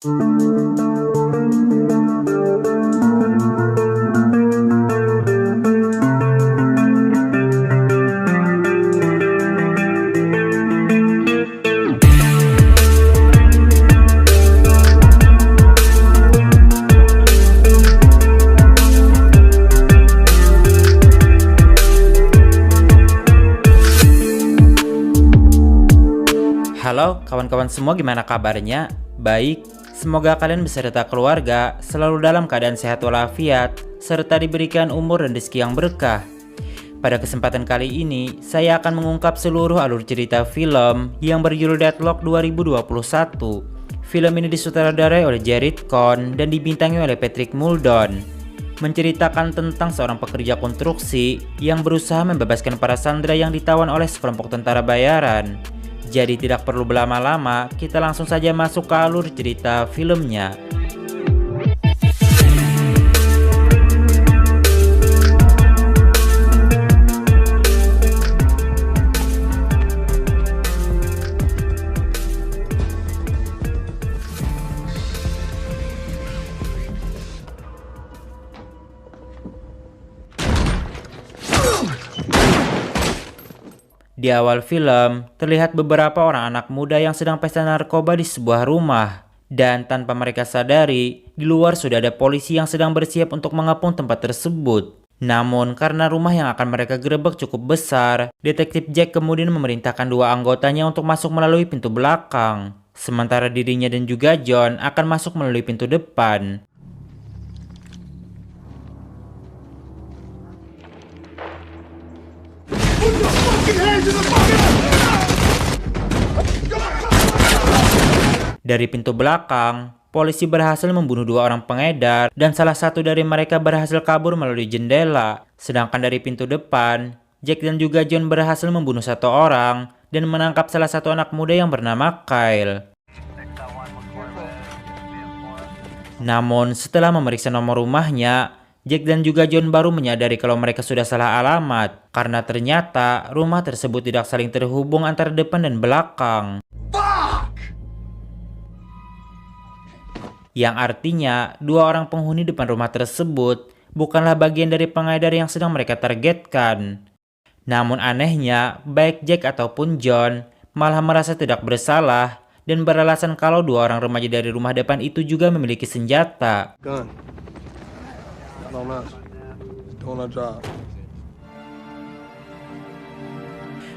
Halo kawan-kawan semua, gimana kabarnya? Baik, semoga kalian beserta keluarga selalu dalam keadaan sehat walafiat serta diberikan umur dan rezeki yang berkah. Pada kesempatan kali ini, saya akan mengungkap seluruh alur cerita film yang berjudul Deadlock 2021. Film ini disutradarai oleh Jared Cohn dan dibintangi oleh Patrick Muldoon. Menceritakan tentang seorang pekerja konstruksi yang berusaha membebaskan para sandera yang ditawan oleh sekelompok tentara bayaran. Jadi tidak perlu berlama-lama, kita langsung saja masuk ke alur cerita filmnya. Di awal film, terlihat beberapa orang anak muda yang sedang pesta narkoba di sebuah rumah. Dan tanpa mereka sadari, di luar sudah ada polisi yang sedang bersiap untuk mengepung tempat tersebut. Namun, karena rumah yang akan mereka gerebek cukup besar, Detektif Jack kemudian memerintahkan dua anggotanya untuk masuk melalui pintu belakang. Sementara dirinya dan juga John akan masuk melalui pintu depan. Dari pintu belakang, polisi berhasil membunuh dua orang pengedar dan salah satu dari mereka berhasil kabur melalui jendela. Sedangkan dari pintu depan, Jack dan juga John berhasil membunuh satu orang dan menangkap salah satu anak muda yang bernama Kyle. Namun setelah memeriksa nomor rumahnya, Jack dan juga John baru menyadari kalau mereka sudah salah alamat, karena ternyata rumah tersebut tidak saling terhubung antara depan dan belakang. Yang artinya, dua orang penghuni depan rumah tersebut bukanlah bagian dari pengedar yang sedang mereka targetkan. Namun anehnya, baik Jack ataupun John malah merasa tidak bersalah dan beralasan kalau dua orang remaja dari rumah depan itu juga memiliki senjata.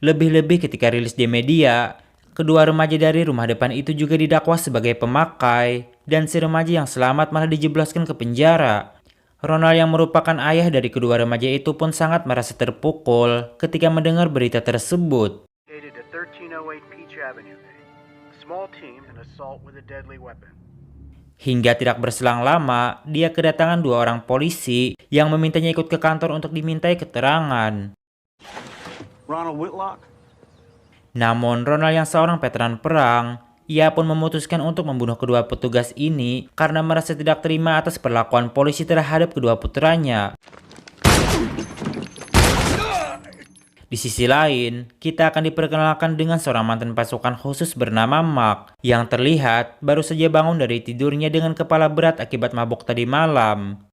Lebih-lebih ketika rilis di media, kedua remaja dari rumah depan itu juga didakwa sebagai pemakai, dan si remaja yang selamat malah dijebloskan ke penjara. Ronald yang merupakan ayah dari kedua remaja itu pun sangat merasa terpukul ketika mendengar berita tersebut. Hingga tidak berselang lama, dia kedatangan dua orang polisi yang memintanya ikut ke kantor untuk dimintai keterangan. Ronald Whitlock? Namun Ronald yang seorang veteran perang, ia pun memutuskan untuk membunuh kedua petugas ini karena merasa tidak terima atas perlakuan polisi terhadap kedua putranya. Di sisi lain, kita akan diperkenalkan dengan seorang mantan pasukan khusus bernama Mark, yang terlihat baru saja bangun dari tidurnya dengan kepala berat akibat mabuk tadi malam.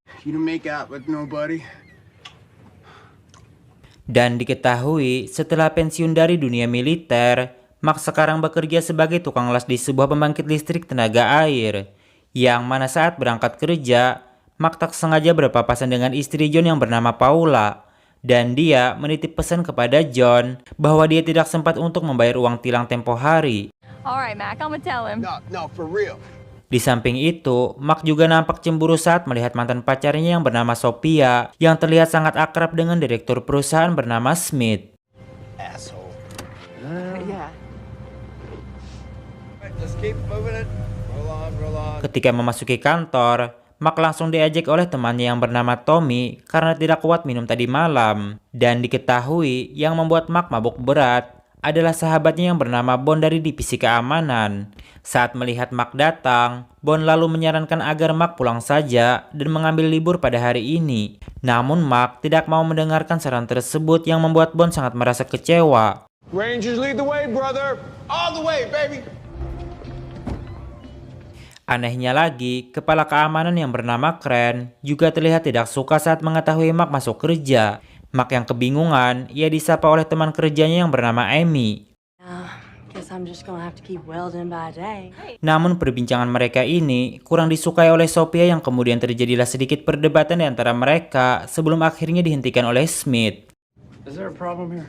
Dan diketahui setelah pensiun dari dunia militer, Mark sekarang bekerja sebagai tukang las di sebuah pembangkit listrik tenaga air. Yang mana saat berangkat kerja, Mark tak sengaja berpapasan dengan istri John yang bernama Paula. Dan dia menitip pesan kepada John bahwa dia tidak sempat untuk membayar uang tilang tempo hari. Alright, Mac, I'm gonna tell him. No, for real. Di samping itu, Mark juga nampak cemburu saat melihat mantan pacarnya yang bernama Sophia yang terlihat sangat akrab dengan direktur perusahaan bernama Smith. Asshole. Yeah. Just keep moving it. Roll on. Ketika memasuki kantor, Mark langsung diajak oleh temannya yang bernama Tommy karena tidak kuat minum tadi malam. Dan diketahui yang membuat Mark mabuk berat adalah sahabatnya yang bernama Bond dari divisi keamanan. Saat melihat Mark datang, Bond lalu menyarankan agar Mark pulang saja dan mengambil libur pada hari ini. Namun Mark tidak mau mendengarkan saran tersebut yang membuat Bond sangat merasa kecewa. Rangers lead the way, brother. All the way, baby. Anehnya lagi, kepala keamanan yang bernama Crane juga terlihat tidak suka saat mengetahui Mark masuk kerja. Mark yang kebingungan, ia disapa oleh teman kerjanya yang bernama Amy. Guess I'm just gonna have to keep welding by day. Namun perbincangan mereka ini kurang disukai oleh Sophia yang kemudian terjadilah sedikit perdebatan di antara mereka sebelum akhirnya dihentikan oleh Smith. Is there a problem here?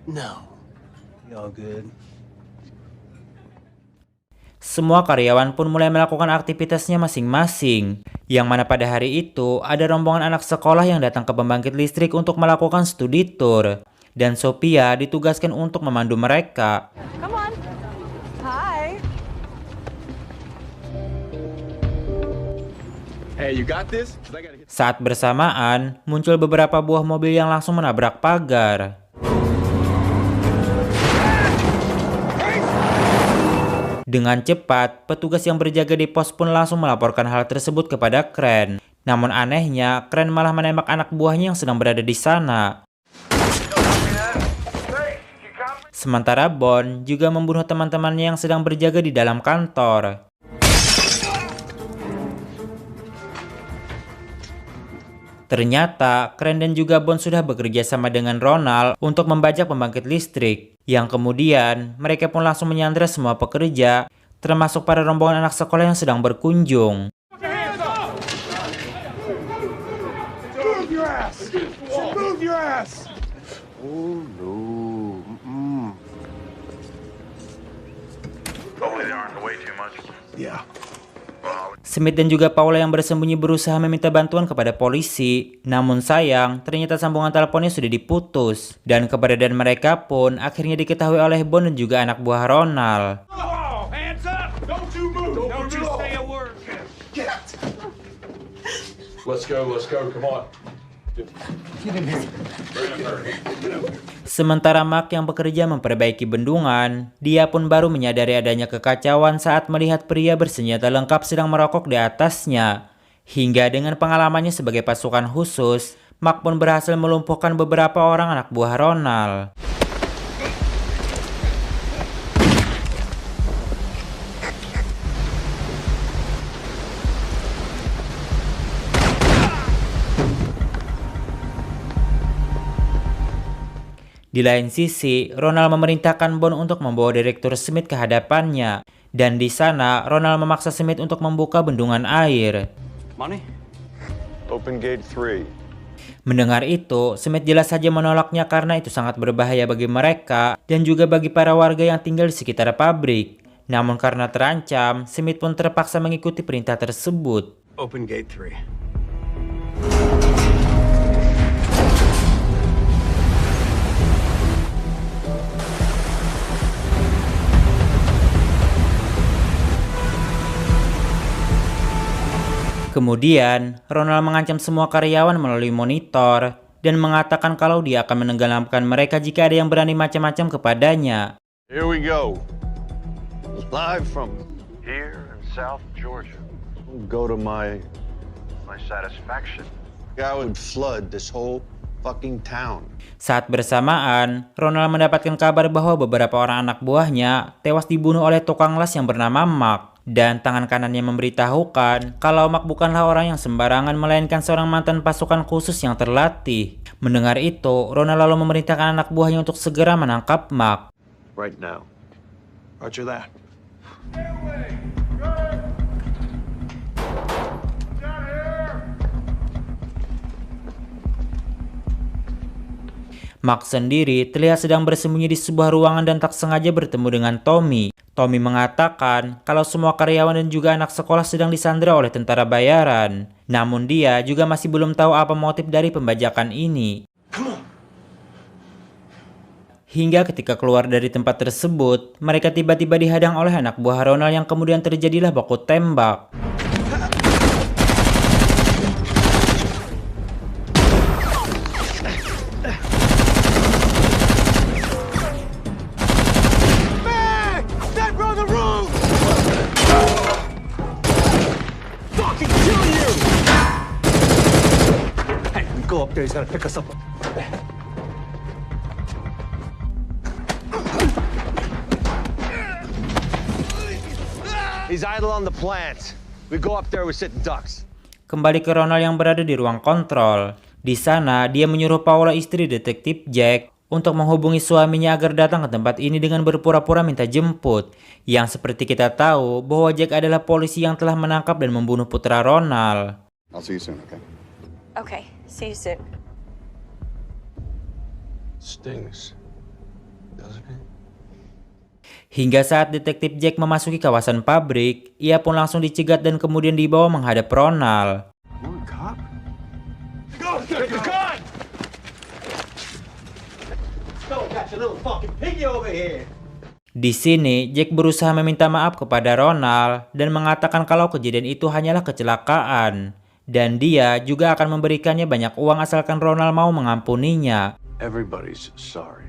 No. Y'all good? Semua karyawan pun mulai melakukan aktivitasnya masing-masing. Yang mana pada hari itu ada rombongan anak sekolah yang datang ke pembangkit listrik untuk melakukan studi tour. Dan Sophia ditugaskan untuk memandu mereka. Come on. Hi. Hey, you got this? 'Cause I gotta hit. Saat bersamaan, muncul beberapa buah mobil yang langsung menabrak pagar. Dengan cepat, petugas yang berjaga di pos pun langsung melaporkan hal tersebut kepada Crane. Namun anehnya, Crane malah menembak anak buahnya yang sedang berada di sana. Sementara Bond juga membunuh teman-temannya yang sedang berjaga di dalam kantor. Ternyata, Crane dan juga Bond sudah bekerja sama dengan Ronald untuk membajak pembangkit listrik. Yang kemudian, mereka pun langsung menyandra semua pekerja, termasuk para rombongan anak sekolah yang sedang berkunjung. Move your ass! Move your ass! Oh no. Hopefully they aren't way too much. Yeah. Smith dan juga Paula yang bersembunyi berusaha meminta bantuan kepada polisi. Namun sayang, ternyata sambungan teleponnya sudah diputus. Dan keberadaan mereka pun akhirnya diketahui oleh Bond dan juga anak buah Ronald. Oh, hands up! Don't you move! Don't you say a word! Let's go, come on. Sementara Mark yang bekerja memperbaiki bendungan, dia pun baru menyadari adanya kekacauan saat melihat pria bersenjata lengkap sedang merokok di atasnya. Hingga dengan pengalamannya sebagai pasukan khusus, Mark pun berhasil melumpuhkan beberapa orang anak buah Ronald. Di lain sisi, Ronald memerintahkan Bond untuk membawa Direktur Smith ke hadapannya. Dan di sana, Ronald memaksa Smith untuk membuka bendungan air. Money? Open gate 3. Mendengar itu, Smith jelas saja menolaknya karena itu sangat berbahaya bagi mereka dan juga bagi para warga yang tinggal di sekitar pabrik. Namun karena terancam, Smith pun terpaksa mengikuti perintah tersebut. Open gate 3. Kemudian, Ronald mengancam semua karyawan melalui monitor dan mengatakan kalau dia akan menenggelamkan mereka jika ada yang berani macam-macam kepadanya. Here we go. Live from here in South Georgia. Go to my satisfaction. I would flood this whole fucking town. Saat bersamaan, Ronald mendapatkan kabar bahwa beberapa orang anak buahnya tewas dibunuh oleh tukang las yang bernama Mark. Dan tangan kanannya memberitahukan kalau Mark bukanlah orang yang sembarangan melainkan seorang mantan pasukan khusus yang terlatih. Mendengar itu, Ronald lalu memerintahkan anak buahnya untuk segera menangkap Mark. Right now. Roger that. Mark sendiri terlihat sedang bersembunyi di sebuah ruangan dan tak sengaja bertemu dengan Tommy. Tommy mengatakan kalau semua karyawan dan juga anak sekolah sedang disandra oleh tentara bayaran. Namun dia juga masih belum tahu apa motif dari pembajakan ini. Hingga ketika keluar dari tempat tersebut, mereka tiba-tiba dihadang oleh anak buah Ronald yang kemudian terjadilah baku tembak. Go up there, he's gotta pick us up. He's idle on the plant. We go up there, we sit ducks. Kembali ke Ronald yang berada di ruang kontrol. Di sana, dia menyuruh Paula, istri detektif Jack, untuk menghubungi suaminya agar datang ke tempat ini dengan berpura-pura minta jemput. Yang seperti kita tahu bahwa Jack adalah polisi yang telah menangkap dan membunuh putra Ronald. I'll see you soon, okay? Okay, see you soon. Stings. Doesn't it? Hingga saat detektif Jack memasuki kawasan pabrik, ia pun langsung dicegat dan kemudian dibawa menghadap Ronald. Come on, cop. Go, get the gun! Go, got your little fucking piggy over here. Di sini, Jack berusaha meminta maaf kepada Ronald dan mengatakan kalau kejadian itu hanyalah kecelakaan. Dan dia juga akan memberikannya banyak uang asalkan Ronald mau mengampuninya. Everybody's sorry.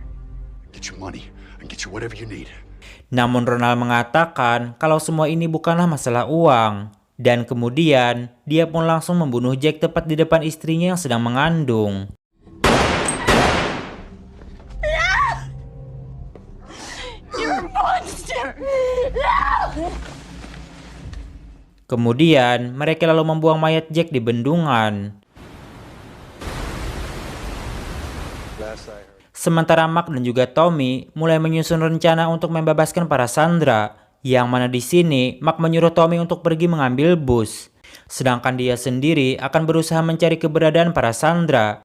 Get your money and get you whatever you need. Namun Ronald mengatakan kalau semua ini bukanlah masalah uang. Dan kemudian, dia pun langsung membunuh Jack tepat di depan istrinya yang sedang mengandung. You're a monster! Kemudian, mereka lalu membuang mayat Jack di bendungan. Last I heard. Sementara Mark dan juga Tommy mulai menyusun rencana untuk membebaskan para sandera, yang mana di sini Mark menyuruh Tommy untuk pergi mengambil bus, sedangkan dia sendiri akan berusaha mencari keberadaan para sandera.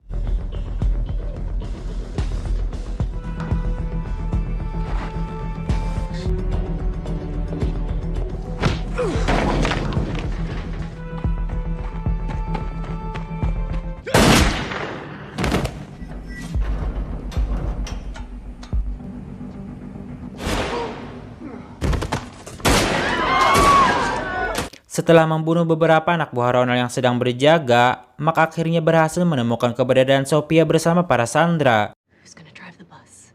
Setelah membunuh beberapa anak buah Ronald yang sedang berjaga, Mark akhirnya berhasil menemukan keberadaan Sophia bersama para sandera. Who's gonna drive the bus?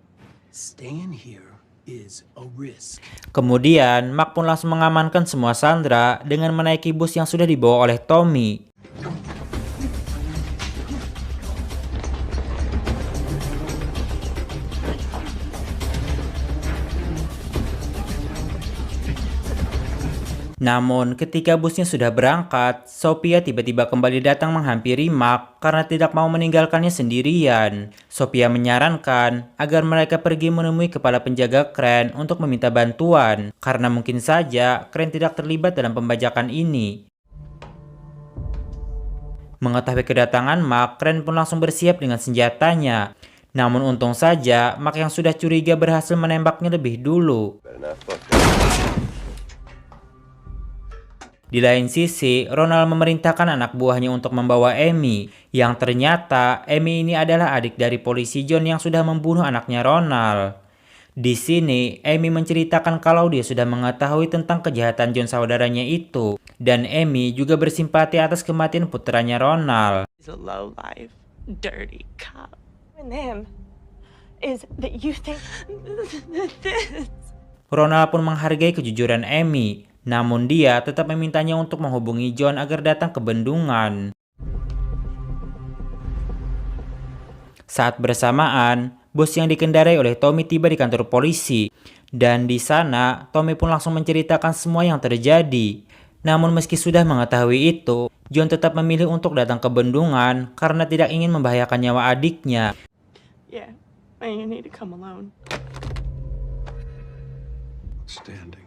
Staying here is a risk. Kemudian, Mark pun langsung mengamankan semua sandera dengan menaiki bus yang sudah dibawa oleh Tommy. Namun, ketika busnya sudah berangkat, Sophia tiba-tiba kembali datang menghampiri Mark karena tidak mau meninggalkannya sendirian. Sophia menyarankan agar mereka pergi menemui kepala penjaga kren untuk meminta bantuan, karena mungkin saja kren tidak terlibat dalam pembajakan ini. Mengetahui kedatangan Mark, kren pun langsung bersiap dengan senjatanya. Namun untung saja, Mark yang sudah curiga berhasil menembaknya lebih dulu. Di lain sisi, Ronald memerintahkan anak buahnya untuk membawa Amy, yang ternyata Amy ini adalah adik dari polisi John yang sudah membunuh anaknya Ronald. Di sini, Amy menceritakan kalau dia sudah mengetahui tentang kejahatan John saudaranya itu, dan Amy juga bersimpati atas kematian putranya Ronald. He's a low-life, dirty cop. And him is that you think this. Ronald pun menghargai kejujuran Amy, namun dia tetap memintanya untuk menghubungi John agar datang ke bendungan. Saat bersamaan, bus yang dikendarai oleh Tommy tiba di kantor polisi, dan di sana Tommy pun langsung menceritakan semua yang terjadi. Namun meski sudah mengetahui itu, John tetap memilih untuk datang ke bendungan karena tidak ingin membahayakan nyawa adiknya. Yeah, you need to come alone. Standing.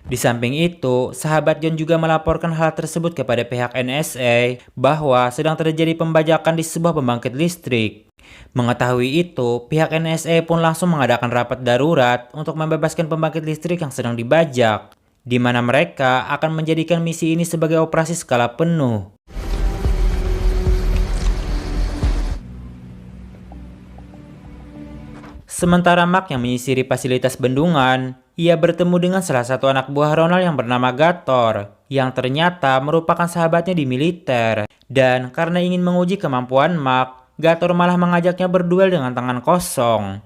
Di samping itu, sahabat John juga melaporkan hal tersebut kepada pihak NSA bahwa sedang terjadi pembajakan di sebuah pembangkit listrik. Mengetahui itu, pihak NSA pun langsung mengadakan rapat darurat untuk membebaskan pembangkit listrik yang sedang dibajak, di mana mereka akan menjadikan misi ini sebagai operasi skala penuh. Sementara Mark yang menyisiri fasilitas bendungan, ia bertemu dengan salah satu anak buah Ronald yang bernama Gator, yang ternyata merupakan sahabatnya di militer. Dan karena ingin menguji kemampuan Mark, Gator malah mengajaknya berduel dengan tangan kosong.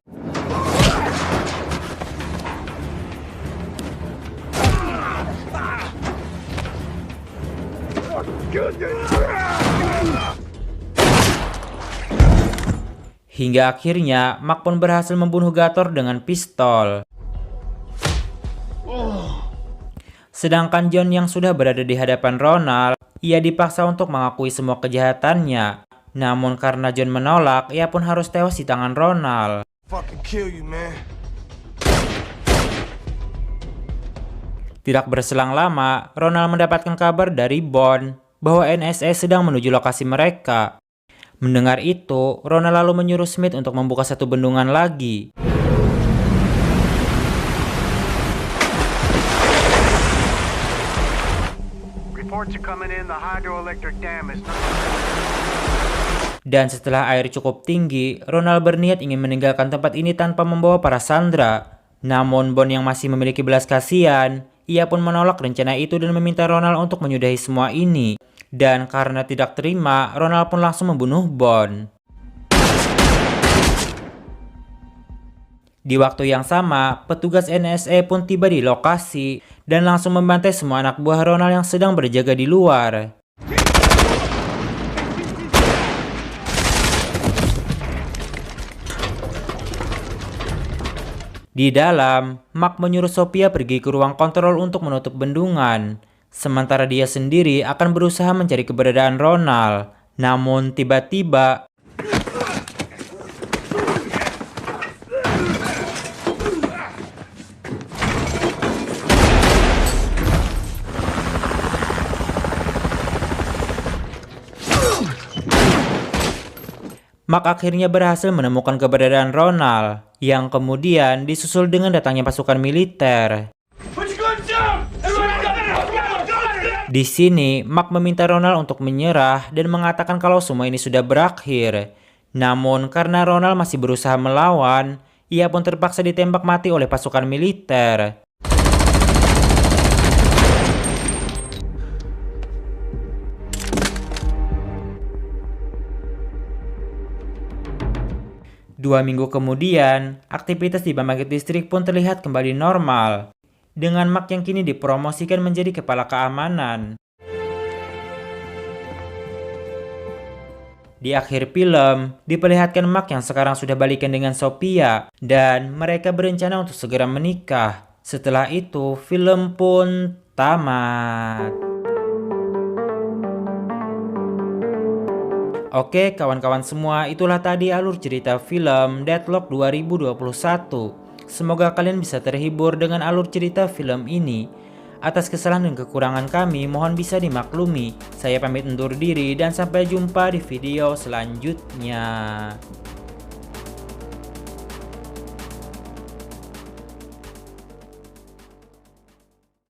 Hingga akhirnya, Mark pun berhasil membunuh Gator dengan pistol. Sedangkan John yang sudah berada di hadapan Ronald, ia dipaksa untuk mengakui semua kejahatannya. Namun karena John menolak, ia pun harus tewas di tangan Ronald. Fucking kill you, man. Tidak berselang lama, Ronald mendapatkan kabar dari Bond bahwa NSA sedang menuju lokasi mereka. Mendengar itu, Ronald lalu menyuruh Smith untuk membuka satu bendungan lagi. Reports are coming in. The hydroelectric dam is Dan setelah air cukup tinggi, Ronald berniat ingin meninggalkan tempat ini tanpa membawa para sandera. Namun Bond yang masih memiliki belas kasihan, ia pun menolak rencana itu dan meminta Ronald untuk menyudahi semua ini. Dan karena tidak terima, Ronald pun langsung membunuh Bond. Di waktu yang sama, petugas NSA pun tiba di lokasi dan langsung membantai semua anak buah Ronald yang sedang berjaga di luar. Di dalam, Mark menyuruh Sophia pergi ke ruang kontrol untuk menutup bendungan. Sementara dia sendiri akan berusaha mencari keberadaan Ronald. Namun tiba-tiba Mark akhirnya berhasil menemukan keberadaan Ronald, yang kemudian disusul dengan datangnya pasukan militer. Di sini, Mark meminta Ronald untuk menyerah dan mengatakan kalau semua ini sudah berakhir. Namun, karena Ronald masih berusaha melawan, ia pun terpaksa ditembak mati oleh pasukan militer. Dua minggu kemudian, aktivitas di pembangkit listrik pun terlihat kembali normal, dengan Mark yang kini dipromosikan menjadi kepala keamanan. Di akhir film, diperlihatkan Mark yang sekarang sudah balikan dengan Sophia, dan mereka berencana untuk segera menikah. Setelah itu, film pun tamat. Oke kawan-kawan semua, itulah tadi alur cerita film Deadlock 2021. Semoga kalian bisa terhibur dengan alur cerita film ini. Atas kesalahan dan kekurangan kami, mohon bisa dimaklumi. Saya pamit undur diri dan sampai jumpa di video selanjutnya.